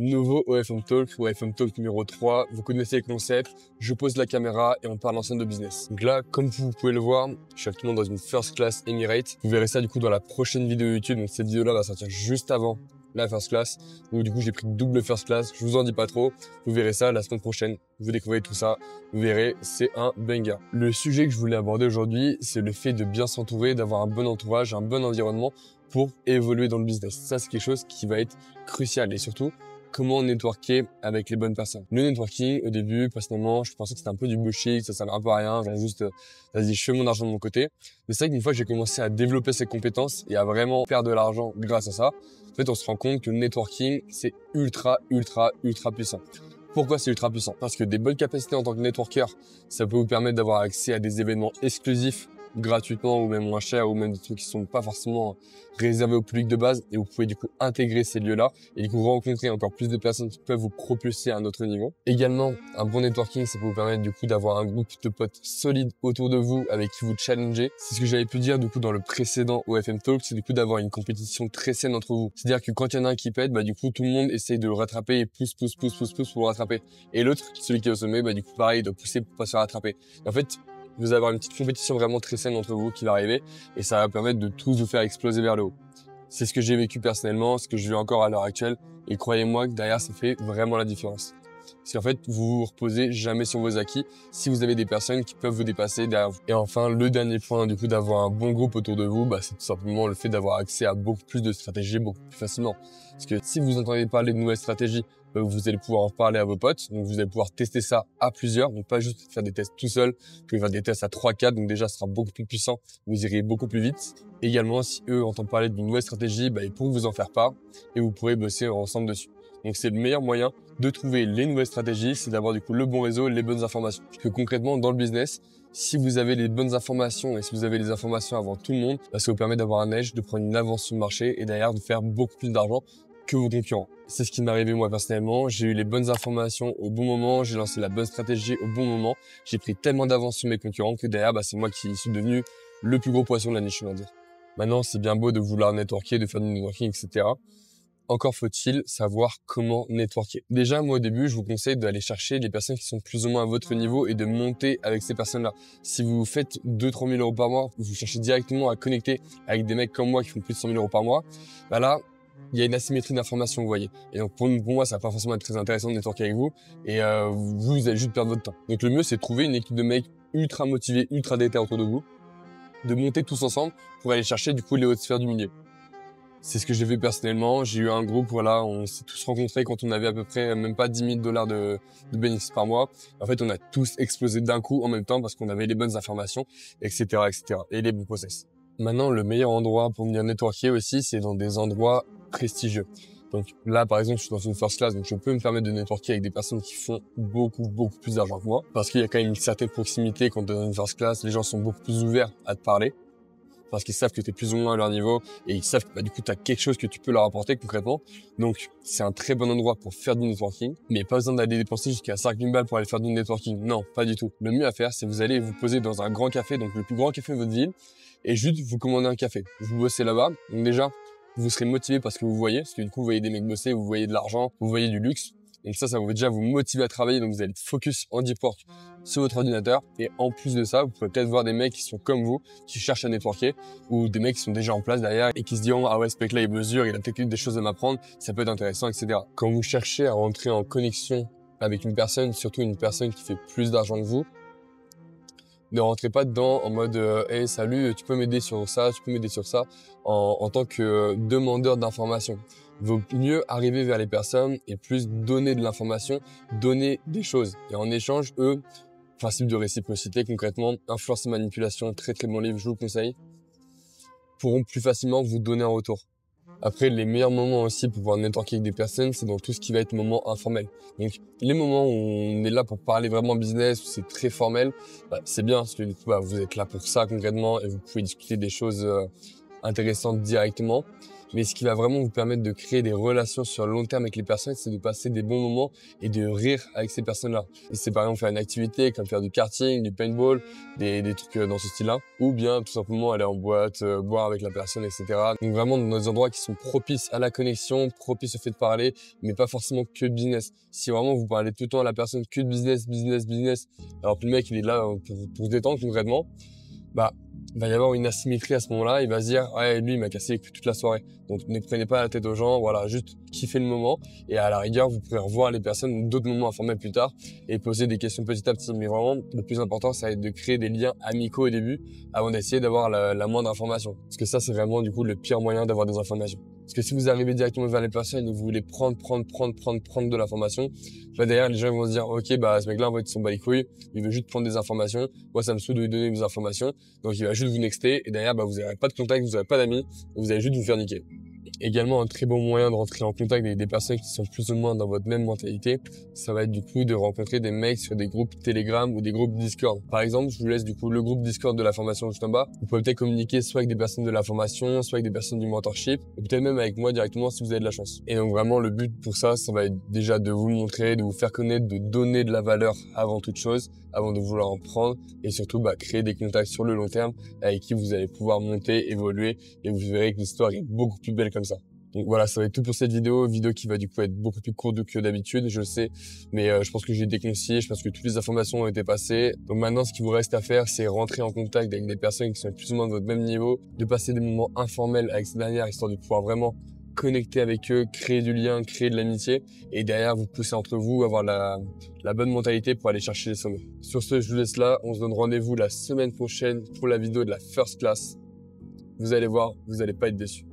Nouveau OFM Talk, OFM Talk numéro 3. Vous connaissez le concept. Je pose la caméra et on parle ensemble de business. Donc là, comme vous pouvez le voir, je suis actuellement dans une first class Emirates. Vous verrez ça du coup dans la prochaine vidéo YouTube. Donc cette vidéo-là va sortir juste avant la first class. Donc du coup, j'ai pris double first class. Je vous en dis pas trop. Vous verrez ça la semaine prochaine. Vous découvrez tout ça. Vous verrez, c'est un banger. Le sujet que je voulais aborder aujourd'hui, c'est le fait de bien s'entourer, d'avoir un bon entourage, un bon environnement pour évoluer dans le business. Ça, c'est quelque chose qui va être crucial et surtout, comment networker avec les bonnes personnes. Le networking, au début, personnellement, je pensais que c'était un peu du bullshit, ça servait un peu à rien, j'avais juste, vas-y, je fais mon argent de mon côté. Mais c'est vrai qu'une fois que j'ai commencé à développer ces compétences et à vraiment faire de l'argent grâce à ça, en fait, on se rend compte que le networking, c'est ultra puissant. Pourquoi c'est ultra puissant? Parce que des bonnes capacités en tant que networker, ça peut vous permettre d'avoir accès à des événements exclusifs gratuitement ou même moins cher ou même des trucs qui sont pas forcément réservés au public de base et vous pouvez du coup intégrer ces lieux-là et du coup rencontrer encore plus de personnes qui peuvent vous propulser à un autre niveau. Également, un bon networking, ça peut vous permettre du coup d'avoir un groupe de potes solides autour de vous avec qui vous challenger. C'est ce que j'avais pu dire du coup dans le précédent OFM Talk, c'est du coup d'avoir une compétition très saine entre vous. C'est-à-dire que quand il y en a un qui pète, du coup tout le monde essaye de le rattraper et pousse pour le rattraper. Et l'autre, celui qui est au sommet, du coup pareil, de pousser pour pas se faire rattraper. Et en fait, vous allez avoir une petite compétition vraiment très saine entre vous qui va arriver et ça va permettre de tous vous faire exploser vers le haut. C'est ce que j'ai vécu personnellement, ce que je vis encore à l'heure actuelle et croyez-moi que derrière ça fait vraiment la différence. Parce qu'en fait, vous vous reposez jamais sur vos acquis si vous avez des personnes qui peuvent vous dépasser derrière vous. Et enfin, le dernier point du coup d'avoir un bon groupe autour de vous, c'est tout simplement le fait d'avoir accès à beaucoup plus de stratégies beaucoup plus facilement. Parce que si vous entendez parler de nouvelles stratégies, vous allez pouvoir en parler à vos potes, donc vous allez pouvoir tester ça à plusieurs, donc pas juste faire des tests tout seul, vous pouvez faire des tests à 3-4, donc déjà ce sera beaucoup plus puissant, vous irez beaucoup plus vite. Également, si eux entendent parler d'une nouvelle stratégie, ils pourront vous en faire part et vous pourrez bosser ensemble dessus. Donc c'est le meilleur moyen de trouver les nouvelles stratégies, c'est d'avoir du coup le bon réseau et les bonnes informations. Parce que concrètement, dans le business, si vous avez les bonnes informations et si vous avez les informations avant tout le monde, ça vous permet d'avoir un edge, de prendre une avance sur le marché et derrière de faire beaucoup plus d'argent que vos concurrents. C'est ce qui m'est arrivé moi personnellement. J'ai eu les bonnes informations au bon moment, j'ai lancé la bonne stratégie au bon moment. J'ai pris tellement d'avance sur mes concurrents que derrière, c'est moi qui suis devenu le plus gros poisson de la niche, on va dire. Maintenant, c'est bien beau de vouloir networker, de faire du networking, etc. Encore faut-il savoir comment networker. Déjà, moi au début, je vous conseille d'aller chercher les personnes qui sont plus ou moins à votre niveau et de monter avec ces personnes-là. Si vous faites 2-3 000 euros par mois, vous cherchez directement à connecter avec des mecs comme moi qui font plus de 100 000 euros par mois, là, il y a une asymétrie d'information, vous voyez. Et donc, pour moi, ça va pas forcément être très intéressant de networker avec vous. Et vous allez juste perdre votre temps. Donc, le mieux, c'est de trouver une équipe de mecs ultra motivés, ultra déter autour de vous, de monter tous ensemble pour aller chercher, du coup, les hautes sphères du milieu. C'est ce que j'ai fait personnellement. J'ai eu un groupe, on s'est tous rencontrés quand on avait à peu près même pas 10 000 $ de bénéfices par mois. En fait, on a tous explosé d'un coup en même temps parce qu'on avait les bonnes informations, etc., et les bons process. Maintenant, le meilleur endroit pour venir networker aussi, c'est dans des endroits prestigieux. Donc là, par exemple, je suis dans une first class, donc je peux me permettre de networker avec des personnes qui font beaucoup plus d'argent que moi. Parce qu'il y a quand même une certaine proximité quand tu es dans une first class, les gens sont beaucoup plus ouverts à te parler. Parce qu'ils savent que tu es plus ou moins à leur niveau et ils savent que du coup tu as quelque chose que tu peux leur apporter concrètement. Donc c'est un très bon endroit pour faire du networking, mais pas besoin d'aller dépenser jusqu'à 5 000 balles pour aller faire du networking. Non, pas du tout. Le mieux à faire, c'est vous allez vous poser dans un grand café, donc le plus grand café de votre ville, et juste vous commandez un café. Vous bossez là-bas, donc déjà vous serez motivé parce que vous voyez, parce que du coup vous voyez des mecs bosser, vous voyez de l'argent, vous voyez du luxe. Donc ça va déjà vous motiver à travailler, donc vous allez être focus en deep work sur votre ordinateur. Et en plus de ça, vous pouvez peut-être voir des mecs qui sont comme vous, qui cherchent à networker, ou des mecs qui sont déjà en place derrière et qui se disent « Ah ouais, ce mec-là, il mesure, il a peut-être des choses à m'apprendre, ça peut être intéressant, etc. » Quand vous cherchez à rentrer en connexion avec une personne, surtout une personne qui fait plus d'argent que vous, ne rentrez pas dedans en mode hey, salut, tu peux m'aider sur ça, en tant que demandeur d'informations. Il vaut mieux arriver vers les personnes et plus donner de l'information, donner des choses. Et en échange, eux, principe de réciprocité concrètement, influence et manipulation, très bon livre, je vous le conseille, pourront plus facilement vous donner un retour. Après, les meilleurs moments aussi pour pouvoir networker avec des personnes, c'est dans tout ce qui va être moment informel. Donc, les moments où on est là pour parler vraiment business, où c'est très formel, c'est bien parce que du coup, vous êtes là pour ça concrètement et vous pouvez discuter des choses intéressantes directement. Mais ce qui va vraiment vous permettre de créer des relations sur le long terme avec les personnes, c'est de passer des bons moments et de rire avec ces personnes-là. Et c'est par exemple faire une activité comme faire du karting, du paintball, des trucs dans ce style-là, ou bien tout simplement aller en boîte, boire avec la personne, etc. Donc vraiment dans des endroits qui sont propices à la connexion, propices au fait de parler, mais pas forcément que de business. Si vraiment vous parlez tout le temps à la personne que de business, alors que le mec il est là pour se détendre concrètement, bah il va y avoir une asymétrie à ce moment-là, il va se dire ouais lui il m'a cassé les couilles toute la soirée. Donc ne prenez pas la tête aux gens, voilà, juste kiffez le moment et à la rigueur vous pourrez revoir les personnes d'autres moments informels plus tard et poser des questions petit à petit. Mais vraiment le plus important ça va être de créer des liens amicaux au début avant d'essayer d'avoir la moindre information. Parce que ça c'est vraiment du coup le pire moyen d'avoir des informations. Parce que si vous arrivez directement vers les personnes et vous voulez prendre de l'information, là derrière les gens vont se dire ok bah ce mec là en fait il s'en bat les couilles, il veut juste prendre des informations, moi ça me saoule de lui donner des informations, donc il va juste vous nexter et derrière bah vous n'aurez pas de contact, vous n'aurez pas d'amis, vous allez juste vous faire niquer. Également un très bon moyen de rentrer en contact avec des personnes qui sont plus ou moins dans votre même mentalité, ça va être du coup de rencontrer des mecs sur des groupes Telegram ou des groupes Discord. Par exemple, je vous laisse du coup le groupe Discord de la formation juste en bas. Vous pouvez peut-être communiquer soit avec des personnes de la formation, soit avec des personnes du mentorship, ou peut-être même avec moi directement si vous avez de la chance. Et donc vraiment le but pour ça, ça va être déjà de vous montrer, de vous faire connaître, de donner de la valeur avant toute chose, avant de vouloir en prendre, et surtout créer des contacts sur le long terme avec qui vous allez pouvoir monter, évoluer, et vous verrez que l'histoire est beaucoup plus belle comme ça. Donc voilà, ça va être tout pour cette vidéo qui va du coup être beaucoup plus courte que d'habitude, je le sais, mais je pense que j'ai déconseillé, je pense que toutes les informations ont été passées. Donc maintenant, ce qu'il vous reste à faire, c'est rentrer en contact avec des personnes qui sont plus ou moins de votre même niveau, de passer des moments informels avec ces dernières, histoire de pouvoir vraiment connecter avec eux, créer du lien, créer de l'amitié, et derrière vous pousser entre vous, avoir la bonne mentalité pour aller chercher les sommets. Sur ce, je vous laisse là, on se donne rendez-vous la semaine prochaine pour la vidéo de la first class. Vous allez voir, vous n'allez pas être déçus.